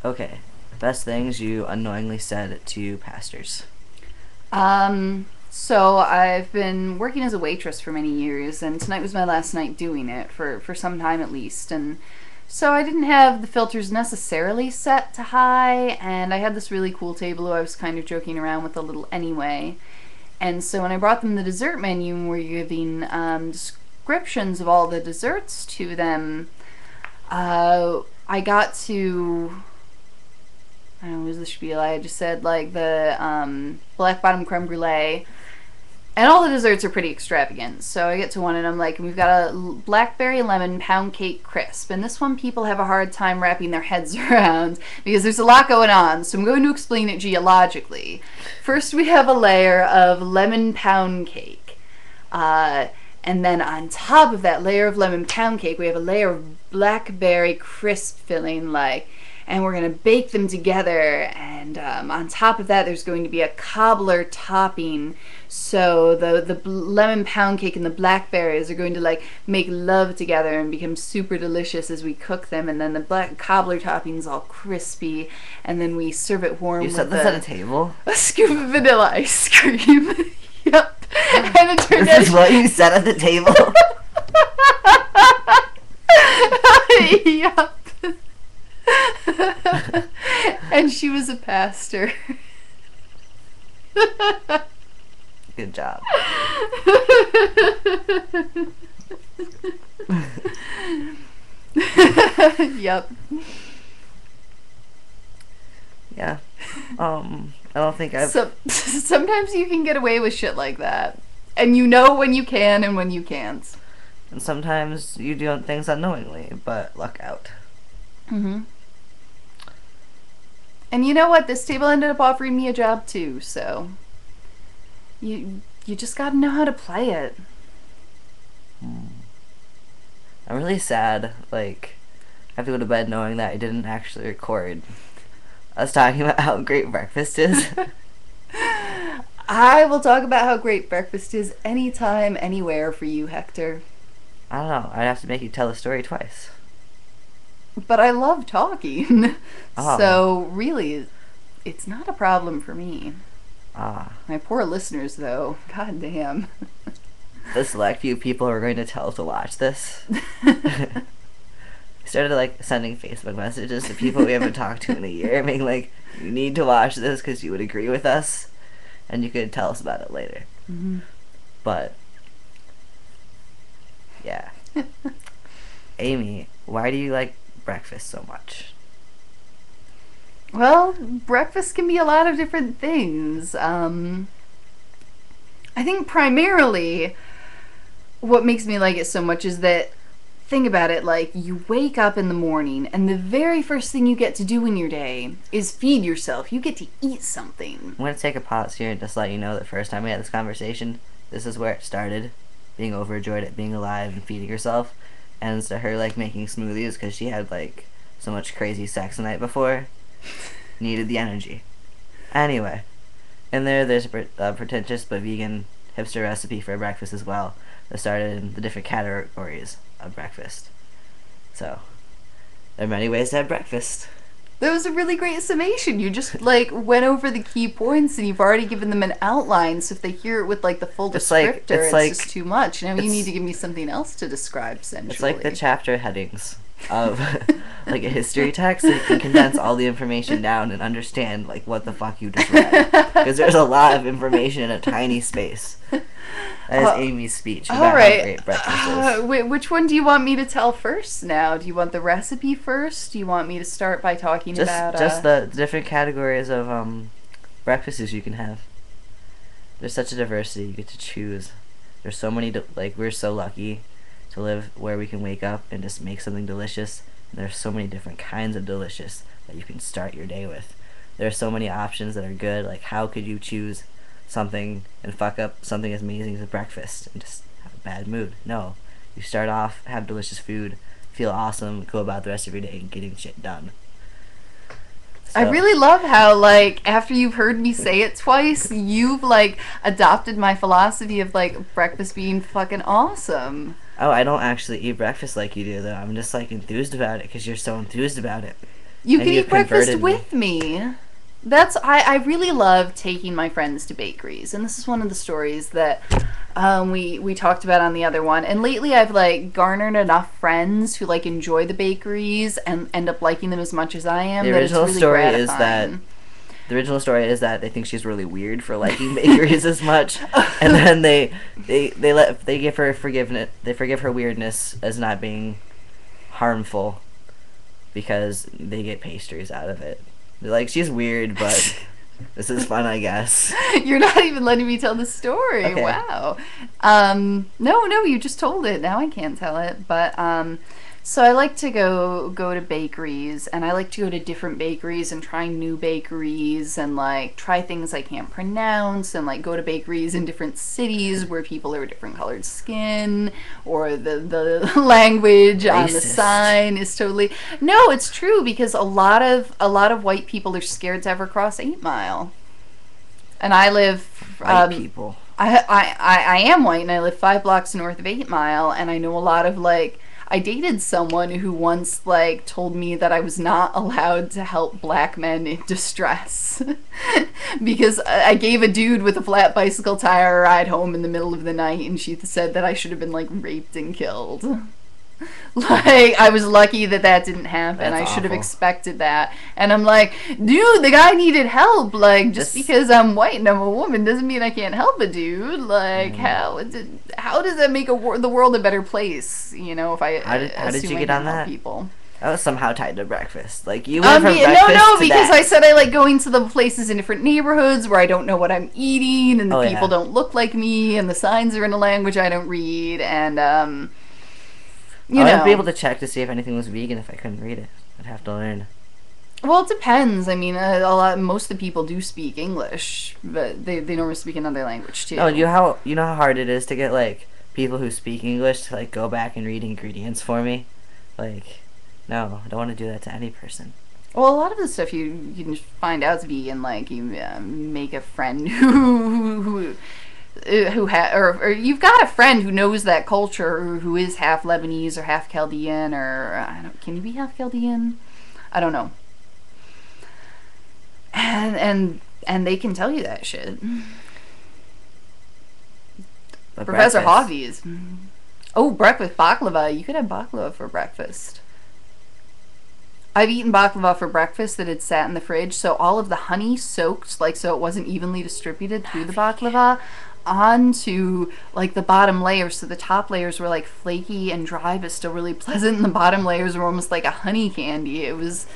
Okay. Best things you unknowingly said to pastors. So I've been working as a waitress for many years, and tonight was my last night doing it for some time at least. And so I didn't have the filters necessarily set to high, and I had this really cool table who I was kind of joking around with a little anyway. And so when I brought them the dessert menu and were giving descriptions of all the desserts to them, I got to, I don't know, what was the spiel? I just said like the black bottom creme brulee, and all the desserts are pretty extravagant. So I get to one and I'm like, we've got a blackberry lemon pound cake crisp. And this one people have a hard time wrapping their heads around because there's a lot going on. So I'm going to explain it geologically. First, we have a layer of lemon pound cake. And then on top of that layer of lemon pound cake, we have a layer of blackberry crisp filling, and we're going to bake them together. And on top of that, there's going to be a cobbler topping. So the lemon pound cake and the blackberries are going to make love together and become super delicious as we cook them. And then the black cobbler topping's all crispy. And then we serve it warm You with said this at a table? a scoop of vanilla ice cream. Yep. And it turned This is what you said at the table? Yep. And she was a pastor. Good job. Yep. Yeah. I don't think I've... So sometimes you can get away with shit like that. And you know when you can and when you can't. And sometimes you do things unknowingly, but luck out. Mm-hmm. And you know what? This table ended up offering me a job too, so you just gotta know how to play it. I'm really sad, I have to go to bed knowing that I didn't actually record us talking about how great breakfast is. I will talk about how great breakfast is anytime, anywhere for you, Hector. I don't know, I'd have to make you tell the story twice. But I love talking. Oh. So really, it's not a problem for me. Ah. My poor listeners, though. God damn. The select few people who are going to tell to watch this. I started sending Facebook messages to people we haven't talked to in a year, being like, you need to watch this because you would agree with us, and you could tell us about it later. Mm-hmm. But yeah. Amy, why do you like breakfast so much? Well, breakfast can be a lot of different things. I think primarily what makes me like it so much is that, think about it, you wake up in the morning and the very first thing you get to do in your day is feed yourself. You get to eat something. I'm going to take a pause here and just let you know the first time we had this conversation, this is where it started, being overjoyed at being alive and feeding herself, and to her making smoothies because she had so much crazy sex the night before, needed the energy. Anyway, in there's a pretentious but vegan hipster recipe for breakfast as well that started in the different categories of breakfast. So, there are many ways to have breakfast. That was a really great summation. You just went over the key points and you've already given them an outline, so if they hear it with the full descriptor, it's just too much. Now you need to give me something else to describe sensually. It's like the chapter headings of a history text, so you can condense all the information down and understand what the fuck you just read, because there's a lot of information in a tiny space. That is Amy's speech about how great breakfast is. Which one do you want me to tell first now? Do you want the recipe first? Do you want me to start by talking about... Just the different categories of breakfasts you can have. There's such a diversity. You get to choose. There's so many... we're so lucky to live where we can wake up and just make something delicious. And there's so many different kinds of delicious that you can start your day with. There are so many options that are good. How could you choose something and fuck up something as amazing as a breakfast and just have a bad mood? No. You start off, have delicious food, feel awesome, go about the rest of your day getting shit done. So, I really love how, after you've heard me say it twice, you've, adopted my philosophy of, breakfast being fucking awesome. Oh, I don't actually eat breakfast like you do, though. I'm just, enthused about it because you're so enthused about it. You and can you've eat breakfast converted me. with me. I really love taking my friends to bakeries, and this is one of the stories that we talked about on the other one. And lately, I've like garnered enough friends who like enjoy the bakeries and end up liking them as much as I am The that it's original really story is that gratifying. the original story is that they think she's really weird for liking bakeries as much, and then they give her forgiveness. They forgive her weirdness as not being harmful because they get pastries out of it. They're like, she's weird, but this is fun, I guess. You're not even letting me tell the story. Okay. Wow. No, you just told it. Now I can't tell it. But so I like to go to bakeries, and I like to go to different bakeries and try new bakeries and like try things I can't pronounce, and like go to bakeries in different cities where people are different colored skin, or the language on the Racist. sign is totally. No, it's true, because a lot of white people are scared to ever cross 8 Mile. And I live White people. I am white, and I live 5 blocks north of 8 Mile, and I know a lot of like I dated someone who once like told me that I was not allowed to help black men in distress because I gave a dude with a flat bicycle tire a ride home in the middle of the night, and she said that I should have been like raped and killed. Like, I was lucky that that didn't happen. That's I should have awful. expected that. And I'm like, dude, the guy needed help. Like, just This. because I'm white and I'm a woman doesn't mean I can't help a dude. Like, Mm. how does that make the world a better place? If I How did assume you I get can on help that? people. That was somehow tied to breakfast. Like you went from No, breakfast no, to because that. I said I like going to the places in different neighborhoods where I don't know what I'm eating, and the Oh people yeah. don't look like me, and the signs are in a language I don't read, and I you wouldn't be able know. to check to see if anything was vegan if I couldn't read it. I'd have to learn. Well, it depends. I mean, most of the people do speak English, but they normally speak another language No, too. you know how hard it is to get like people who speak English to like go back and read ingredients for me. Like, no, I don't want to do that to any person. Well, a lot of the stuff you can find out is vegan. Like you make a friend or you've got a friend who knows that culture, or who is half Lebanese or half Chaldean, or can you be half Chaldean? I don't know. And they can tell you that shit. But Professor breakfast. Hobbies. Oh, breakfast baklava. You could have baklava for breakfast. I've eaten baklava for breakfast that had sat in the fridge, so all of the honey soaked, like so it wasn't evenly distributed through the baklava onto like the bottom layer. So the top layers were like flaky and dry, but still really pleasant, and the bottom layers were almost like a honey candy. It was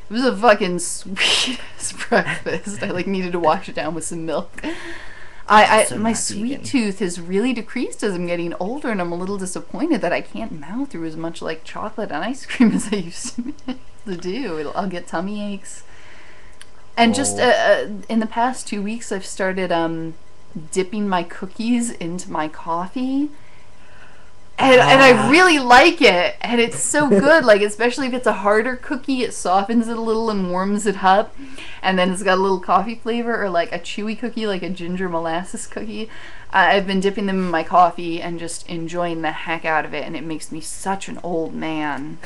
a fucking sweet ass breakfast. I like needed to wash it down with some milk. Also My not sweet vegan. tooth has really decreased as I'm getting older, and I'm a little disappointed that I can't mouth through as much like chocolate and ice cream as I used to do. I'll get tummy aches. And just Oh. in the past 2 weeks, I've started dipping my cookies into my coffee, and I Ah. really like it, and it's so good. Like, especially if it's a harder cookie, it softens it a little and warms it up, and then it's got a little coffee flavor. Or like a chewy cookie, like a ginger molasses cookie. I've been dipping them in my coffee and just enjoying the heck out of it, and it makes me such an old man.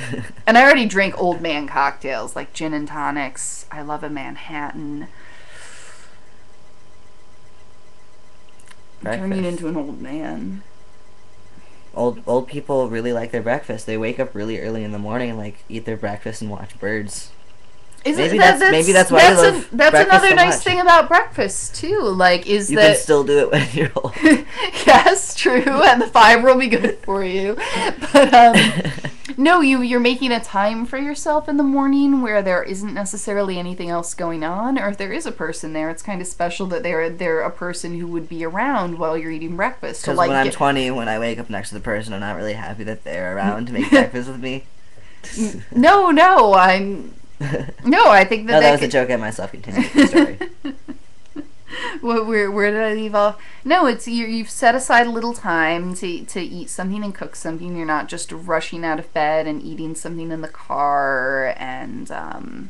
And I already drink old man cocktails like gin and tonics. I love a Manhattan. I'm turning Breakfast. into an old man. Old people really like their breakfast. They wake up really early in the morning and like eat their breakfast and watch birds. Isn't Maybe that's why you love that's breakfast another so nice much. thing about breakfast too. Like, is You can that still do it when you're old. yes, true, and the fiber will be good for you. But no, you're making a time for yourself in the morning where there isn't necessarily anything else going on, or if there is a person there, it's kind of special that they're a person who would be around while you're eating breakfast. To Because when like I'm get 20, when I wake up next to the person, I'm not really happy that they're around to make breakfast with me. no, I'm no, I think that No, that that was a could, joke at myself. Continue with the story. where did I leave off? No, it's you've set aside a little time to eat something and cook something. You're not just rushing out of bed and eating something in the car and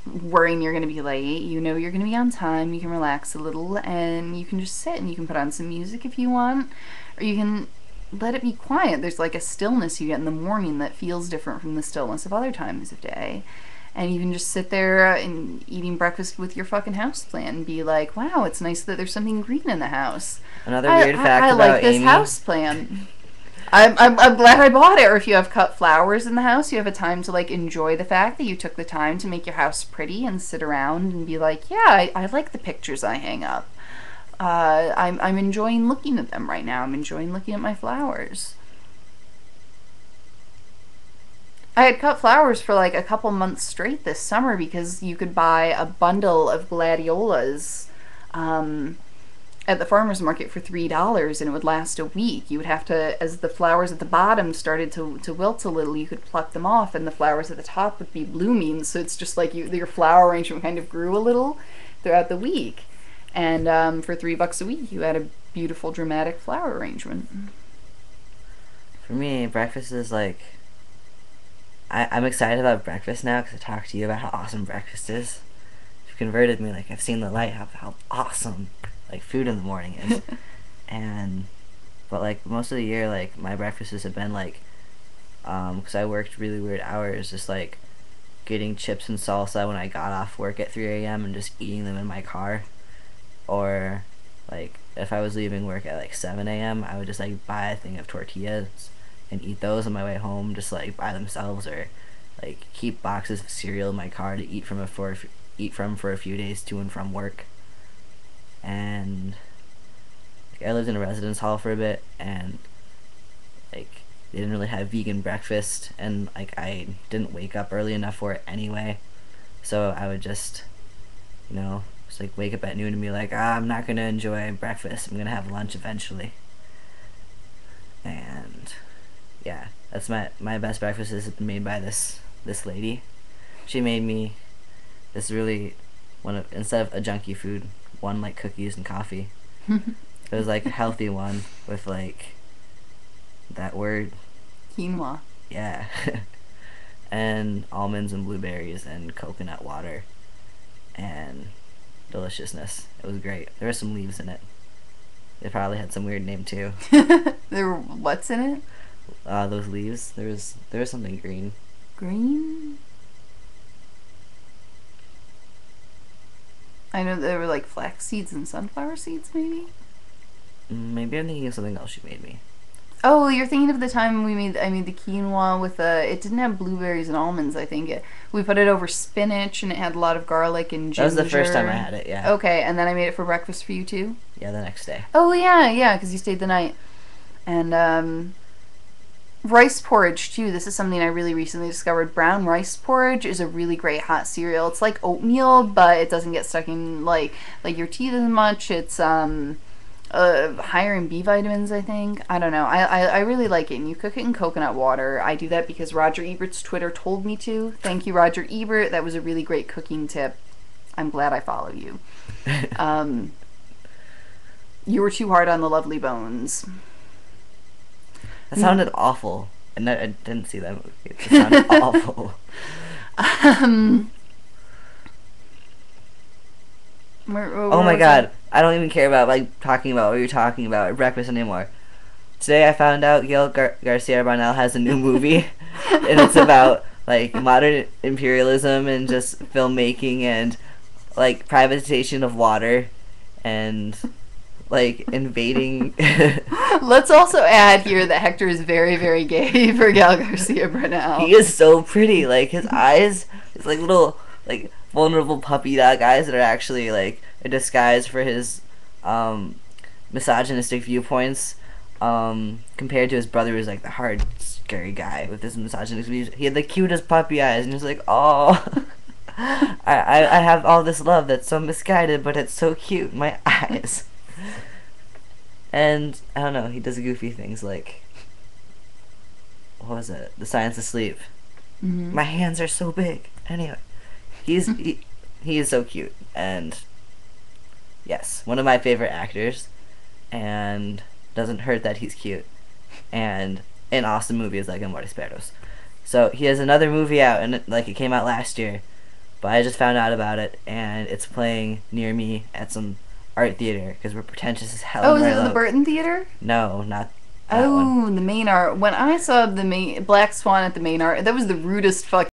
worrying you're going to be late. You know you're going to be on time. You can relax a little, and you can just sit, and you can put on some music if you want, or you can let it be quiet. There's like a stillness you get in the morning that feels different from the stillness of other times of day. And you can just sit there and eating breakfast with your fucking houseplant and be like, wow, it's nice that there's something green in the house. Another weird fact I like about this Amy. houseplant. I'm glad I bought it. Or if you have cut flowers in the house, you have a time to like enjoy the fact that you took the time to make your house pretty and sit around and be like, yeah, I like the pictures I hang up. I'm enjoying looking at them right now. I'm enjoying looking at my flowers. I had cut flowers for like a couple months straight this summer because you could buy a bundle of gladiolas at the farmer's market for $3 and it would last a week. You would have to, as the flowers at the bottom started to wilt a little, you could pluck them off and the flowers at the top would be blooming. So it's just like your flower arrangement kind of grew a little throughout the week. And for $3 a week, you had a beautiful, dramatic flower arrangement. For me, breakfast is like... I'm excited about breakfast now because I talked to you about how awesome breakfast is. You've converted me. Like, I've seen the light, how awesome, like, food in the morning is. But, like, most of the year, like, my breakfasts have been, like, because I worked really weird hours, just, like, getting chips and salsa when I got off work at 3 a.m. and just eating them in my car. Or, like, if I was leaving work at, like, 7 a.m., I would just, like, buy a thing of tortillas and eat those on my way home, just like by themselves, or like keep boxes of cereal in my car to eat from for a few days to and from work. And like, I lived in a residence hall for a bit, and like they didn't really have vegan breakfast, and like I didn't wake up early enough for it anyway, so I would just like wake up at noon and be like, I'm not gonna enjoy breakfast, I'm gonna have lunch eventually. And yeah, that's my best breakfast has been made by this lady. She made me this really instead of a junky food, one like cookies and coffee. It was like a healthy one with like that word Quinoa. Yeah. And almonds and blueberries and coconut water and deliciousness. It was great. There were some leaves in it. They probably had some weird name too. There were what's in it? Those leaves. There was something green. Green? I know there were like flax seeds and sunflower seeds, maybe? Maybe I'm thinking of something else you made me. Oh, you're thinking of the time I made the quinoa with it didn't have blueberries and almonds, I think. We put it over spinach and it had a lot of garlic and ginger. That was the first time I had it, yeah. Okay, and then I made it for breakfast for you too? Yeah, the next day. Oh, yeah, because you stayed the night. And, rice porridge too. This is something I really recently discovered. Brown rice porridge is a really great hot cereal. It's like oatmeal, but it doesn't get stuck in like your teeth as much. It's higher in B vitamins, I think. I don't know. I really like it. And you cook it in coconut water. I do that because Roger Ebert's Twitter told me to. Thank you, Roger Ebert. That was a really great cooking tip. I'm glad I follow you. You were too hard on the Lovely Bones. That sounded awful. I didn't see that movie. It sounded awful. Oh my god. I don't even care about like talking about what you're talking about at breakfast anymore. Today I found out Gail Garcia Bernal has a new movie, and it's about like modern imperialism and just filmmaking and like privatization of water and like invading. Let's also add here that Hector is very, very gay for Gail Garcia Bernal. He is so pretty. Like his eyes, it's like little like vulnerable puppy dog eyes that are actually like a disguise for his misogynistic viewpoints. Compared to his brother, who's like the hard, scary guy with his misogynistic views. He had the cutest puppy eyes, and he was like, oh. I have all this love that's so misguided, but it's so cute. My eyes. And I don't know. He does goofy things like, what was it? The Science of Sleep. Mm-hmm. My hands are so big. Anyway, he is so cute, and yes, one of my favorite actors, and doesn't hurt that he's cute, and in awesome movies like Amores Perros. So he has another movie out, and it came out last year. But I just found out about it, and it's playing near me at some art theater, because we're pretentious as hell. Oh, is it the Burton Theater? No, not that one. Oh, the main art. When I saw the Black Swan at the main art, that was the rudest fucking